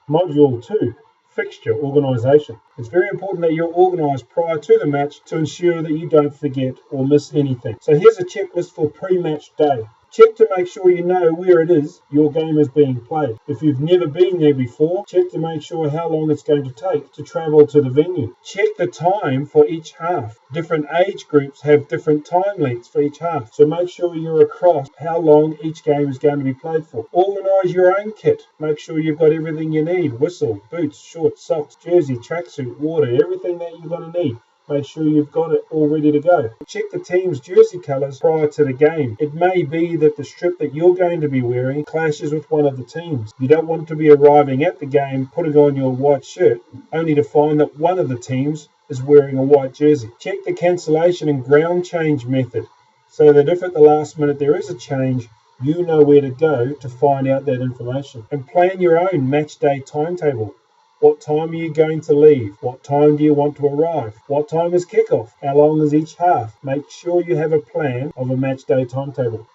Module 2. Fixture organisation. It's very important that you're organised prior to the match to ensure that you don't forget or miss anything. So here's a checklist for pre-match day. Check to make sure you know where it is your game is being played. If you've never been there before, check to make sure how long it's going to take to travel to the venue. Check the time for each half. Different age groups have different time lengths for each half, so make sure you're across how long each game is going to be played for. Organise your own kit. Make sure you've got everything you need: whistle, boots, shorts, socks, jersey, tracksuit, water, everything that you're going to need. Make sure you've got it all ready to go. Check the team's jersey colours prior to the game. It may be that the strip that you're going to be wearing clashes with one of the teams. You don't want to be arriving at the game putting on your white shirt only to find that one of the teams is wearing a white jersey. Check the cancellation and ground change method so that if at the last minute there is a change, you know where to go to find out that information. And plan your own match day timetable. What time are you going to leave? What time do you want to arrive? What time is kickoff? How long is each half? Make sure you have a plan of a match day timetable.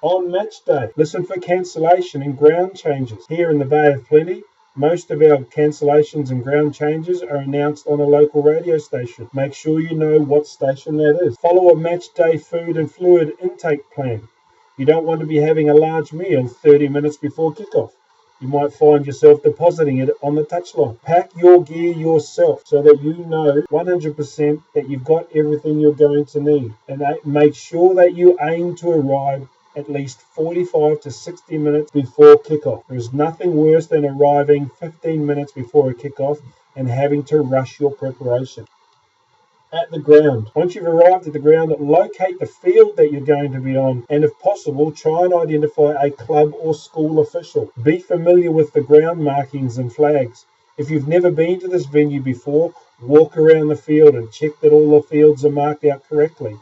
On match day, listen for cancellation and ground changes. Here in the Bay of Plenty, most of our cancellations and ground changes are announced on a local radio station. Make sure you know what station that is. Follow a match day food and fluid intake plan. You don't want to be having a large meal 30 minutes before kickoff. You might find yourself depositing it on the touchline. Pack your gear yourself so that you know 100% that you've got everything you're going to need. And make sure that you aim to arrive at least 45 to 60 minutes before kickoff. There's nothing worse than arriving 15 minutes before a kickoff and having to rush your preparation. At the ground. Once you've arrived at the ground, locate the field that you're going to be on, and if possible, try and identify a club or school official. Be familiar with the ground markings and flags. If you've never been to this venue before, walk around the field and check that all the fields are marked out correctly.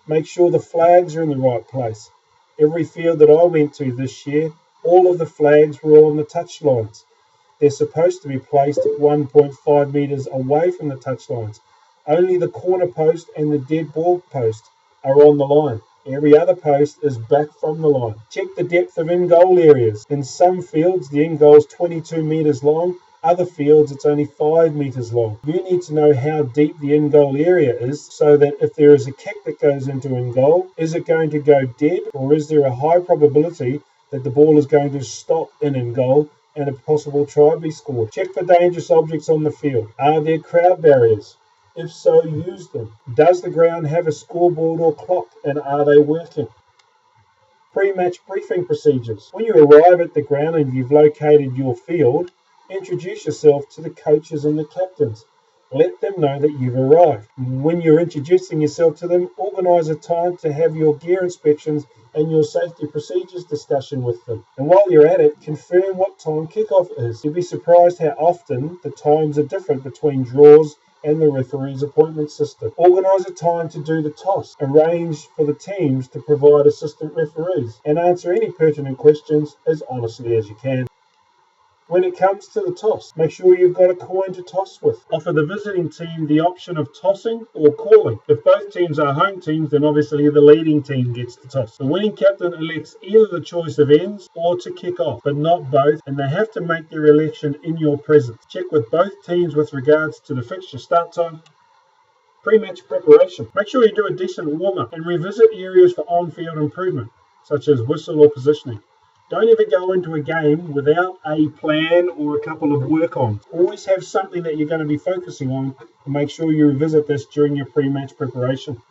Make sure the flags are in the right place. Every field that I went to this year, all of the flags were on the touch lines. They're supposed to be placed 1.5 metres away from the touch lines. Only the corner post and the dead ball post are on the line. Every other post is back from the line. Check the depth of in-goal areas. In some fields, the in-goal is 22 metres long. Other fields, it's only 5 metres long. You need to know how deep the in-goal area is so that if there is a kick that goes into in-goal, is it going to go dead, or is there a high probability that the ball is going to stop in goal and a possible try be scored? Check for dangerous objects on the field. Are there crowd barriers? If so, use them. Does the ground have a scoreboard or clock, and are they working? Pre-match briefing procedures. When you arrive at the ground and you've located your field, introduce yourself to the coaches and the captains. Let them know that you've arrived. When you're introducing yourself to them, organise a time to have your gear inspections and your safety procedures discussion with them. And while you're at it, confirm what time kickoff is. You'll be surprised how often the times are different between draws and the referee's appointment system. Organise a time to do the toss. Arrange for the teams to provide assistant referees and answer any pertinent questions as honestly as you can. When it comes to the toss, make sure you've got a coin to toss with. Offer the visiting team the option of tossing or calling. If both teams are home teams, then obviously the leading team gets the toss. The winning captain elects either the choice of ends or to kick off, but not both, and they have to make their election in your presence. Check with both teams with regards to the fixture start time. Pre-match preparation. Make sure you do a decent warm-up and revisit areas for on-field improvement, such as whistle or positioning. Don't ever go into a game without a plan or a couple of work-ons. Always have something that you're going to be focusing on, and make sure you revisit this during your pre-match preparation.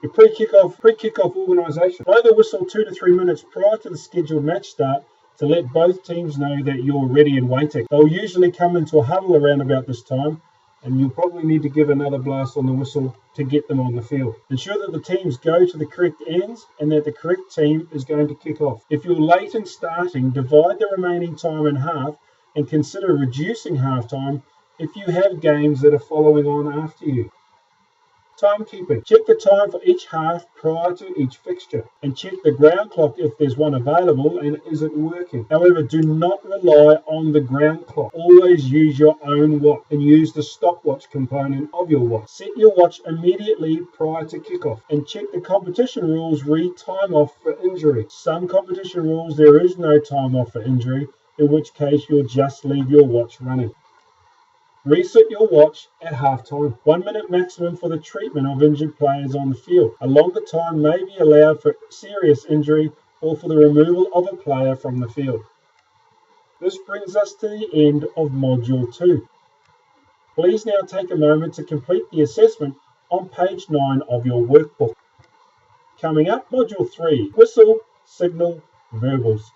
Your pre-kickoff organisation. Blow the whistle 2 to 3 minutes prior to the scheduled match start to let both teams know that you're ready and waiting. They'll usually come into a huddle around about this time, and you'll probably need to give another blast on the whistle to get them on the field. Ensure that the teams go to the correct ends and that the correct team is going to kick off. If you're late in starting, divide the remaining time in half and consider reducing half time if you have games that are following on after you. Timekeeping. Check the time for each half prior to each fixture and check the ground clock if there's one available and is it working. However, do not rely on the ground clock. Always use your own watch and use the stopwatch component of your watch. Set your watch immediately prior to kickoff and check the competition rules read time off for injury. Some competition rules there is no time off for injury, in which case you'll just leave your watch running. Reset your watch at half-time. 1 minute maximum for the treatment of injured players on the field. A longer time may be allowed for serious injury or for the removal of a player from the field. This brings us to the end of Module 2. Please now take a moment to complete the assessment on page 9 of your workbook. Coming up, Module 3, Whistle, Signal, Verbals.